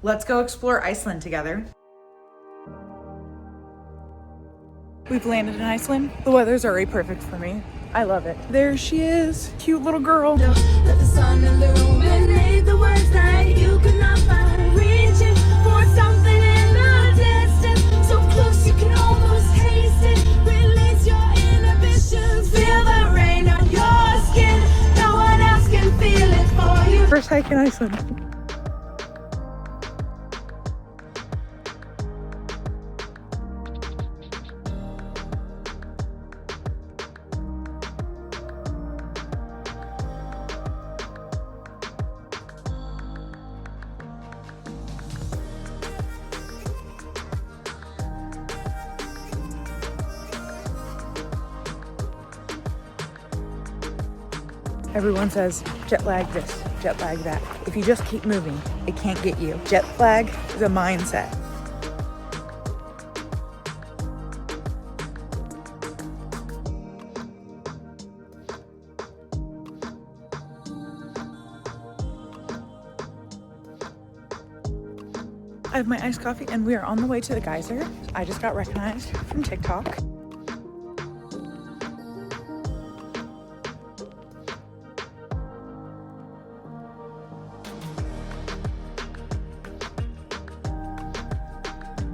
Let's go explore Iceland together. We've landed in Iceland. The weather's already perfect for me. I love it. There she is, cute little girl. Let the sun illuminate the words that you could not find. Reaching for something in the distance, so close you can almost taste it. Release your inhibitions, feel the rain on your skin. No one else can feel it for you. First hike in Iceland. Everyone says jet lag this, jet lag that. If you just keep moving, it can't get you. Jet lag is a mindset. I have my iced coffee and we are on the way to the geyser. I just got recognized from TikTok.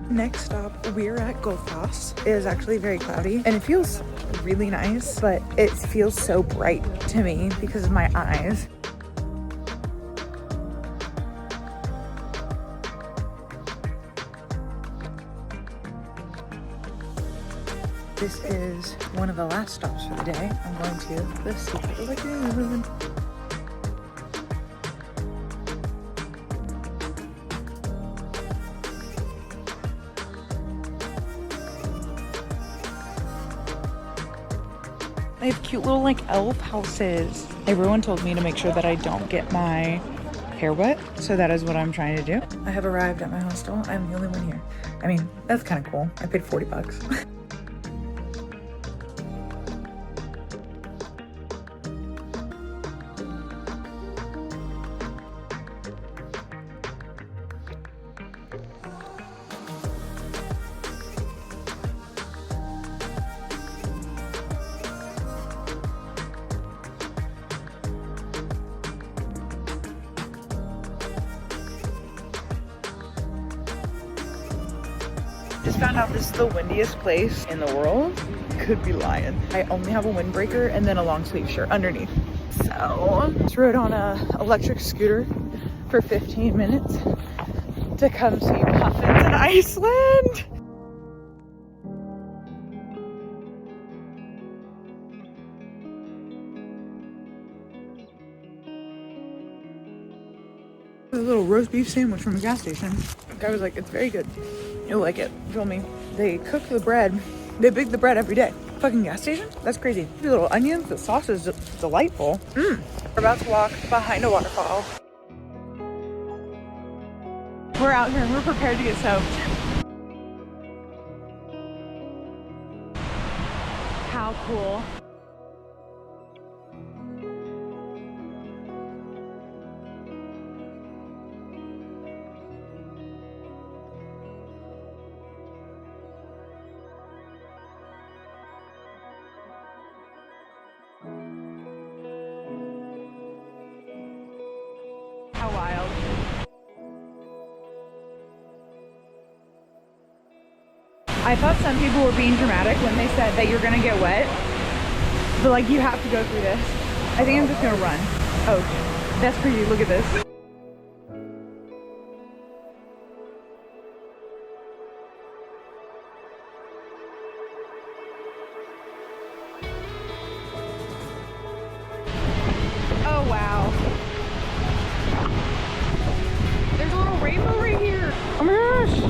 Next stop, we're at Gullfoss. It is actually very cloudy and it feels really nice, but it feels so bright to me because of my eyes. This is one of the last stops for the day. I'm going to the Secret Lagoon. They have cute little like elf houses. Everyone told me to make sure that I don't get my hair wet, so that is what I'm trying to do. I have arrived at my hostel. I'm the only one here. I mean, that's kind of cool. I paid 40 bucks. Just found out this is the windiest place in the world. Could be lying. I only have a windbreaker and then a long sleeve shirt underneath. So just rode on a electric scooter for 15 minutes to come see puffins in Iceland. A little roast beef sandwich from a gas station. The guy was like, it's very good. You'll like it. He told me they cook the bread. They bake the bread every day. Fucking gas station? That's crazy. The little onions, the sauce is delightful. We're about to walk behind a waterfall. We're out here and we're prepared to get soaked. How cool. How wild. I thought some people were being dramatic when they said that you're gonna get wet, but like you have to go through this. I think I'm just gonna run. Oh, that's crazy. Look at this. Oh wow. There's a little rainbow right here. Oh my gosh.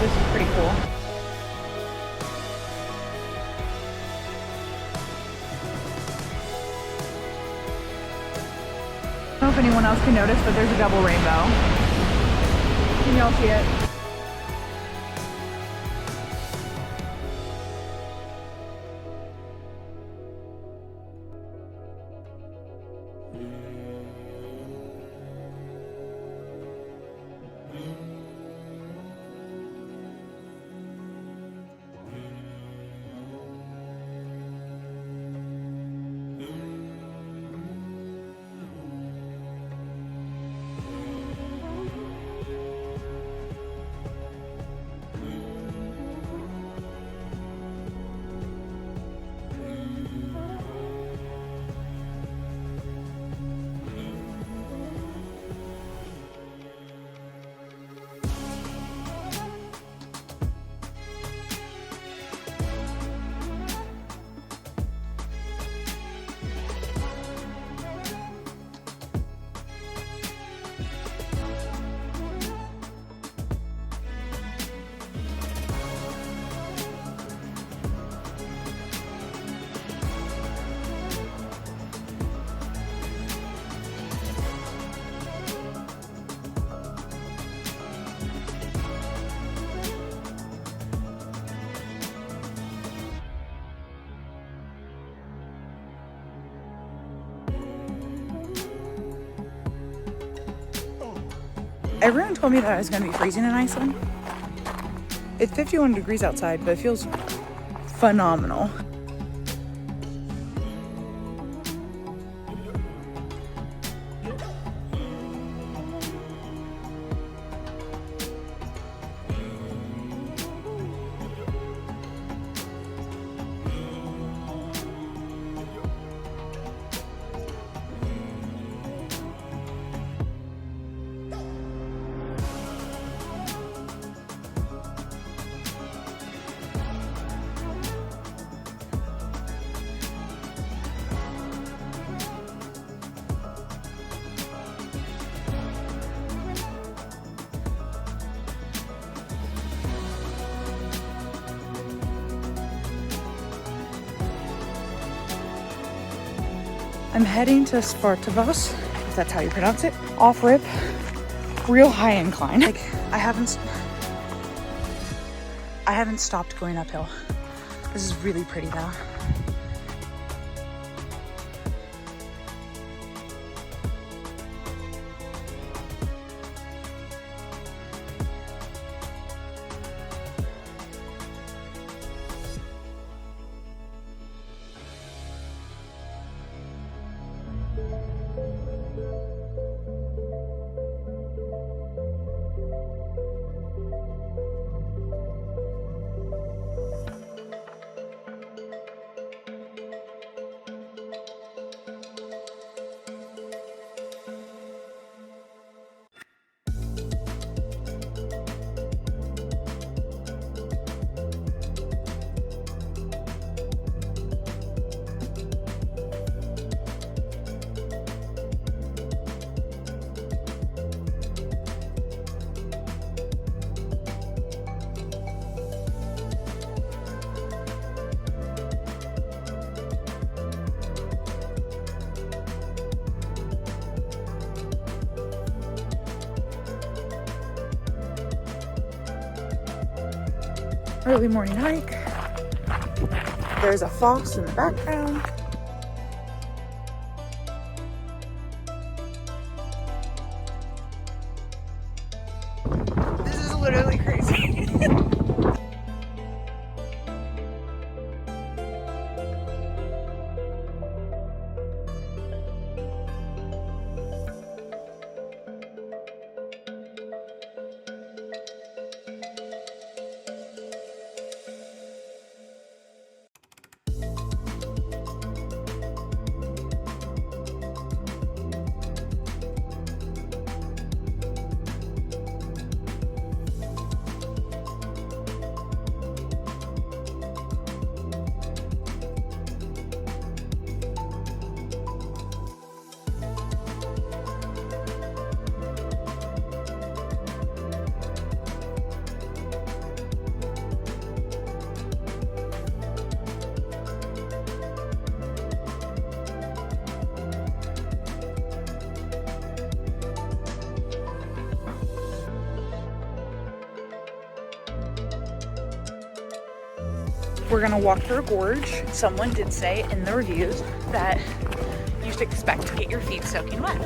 This is pretty cool. I don't know if anyone else can notice, but there's a double rainbow. Can y'all see it? Everyone told me that I was going to be freezing in Iceland. It's 51 degrees outside, but it feels phenomenal. I'm heading to Skógafoss, if that's how you pronounce it. Off rip, real high incline. Like I haven't stopped going uphill. This is really pretty though. Early morning hike. There's a foss in the background. This is literally crazy. We're gonna walk through a gorge. Someone did say in the reviews that you should expect to get your feet soaking wet.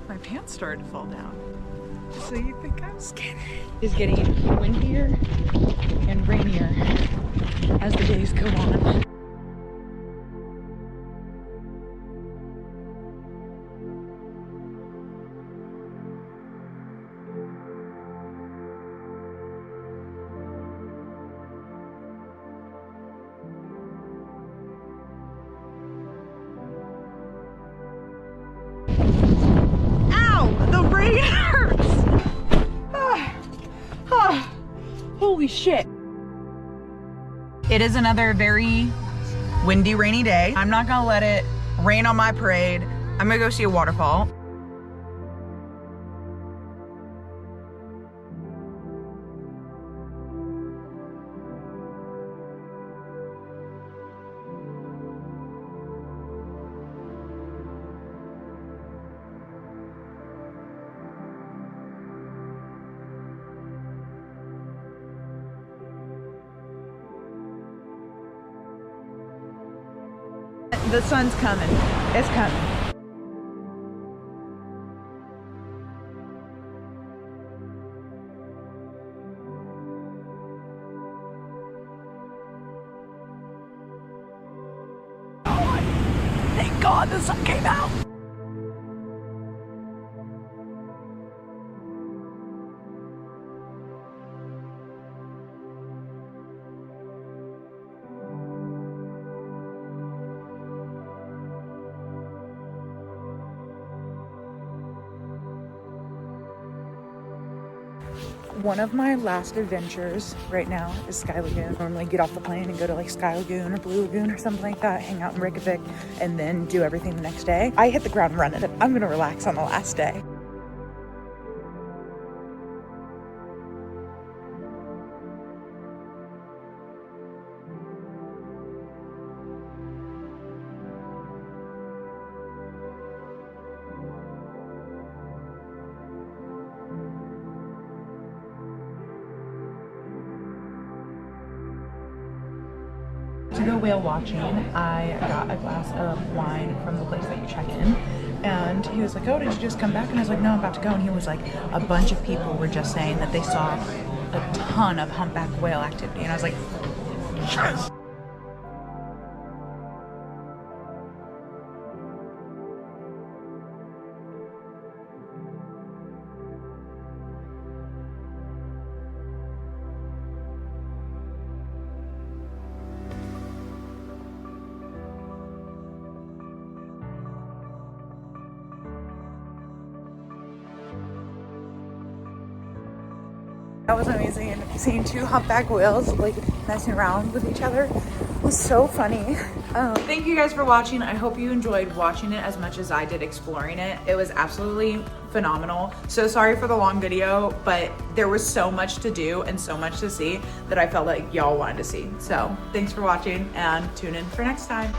My pants started to fall down. So you think I'm skinny? It's getting windier and rainier as the days go on. It hurts! Holy shit. It is another very windy, rainy day. I'm not gonna let it rain on my parade. I'm gonna go see a waterfall. The sun's coming. It's coming. Oh, thank God the sun came out. One of my last adventures right now is Sky Lagoon. I normally get off the plane and go to like Sky Lagoon or Blue Lagoon or something like that, hang out in Reykjavik, and then do everything the next day. I hit the ground running. I'm gonna relax on the last day. To go whale watching, I got a glass of wine from the place that you check in, and he was like, oh, did you just come back? And I was like, no, I'm about to go. And he was like, a bunch of people were just saying that they saw a ton of humpback whale activity. And I was like, yes! That was amazing, and seeing two humpback whales like messing around with each other was so funny. Thank you guys for watching. I hope you enjoyed watching it as much as I did exploring it. It was absolutely phenomenal. So sorry for the long video, but there was so much to do and so much to see that I felt like y'all wanted to see. So thanks for watching, and tune in for next time.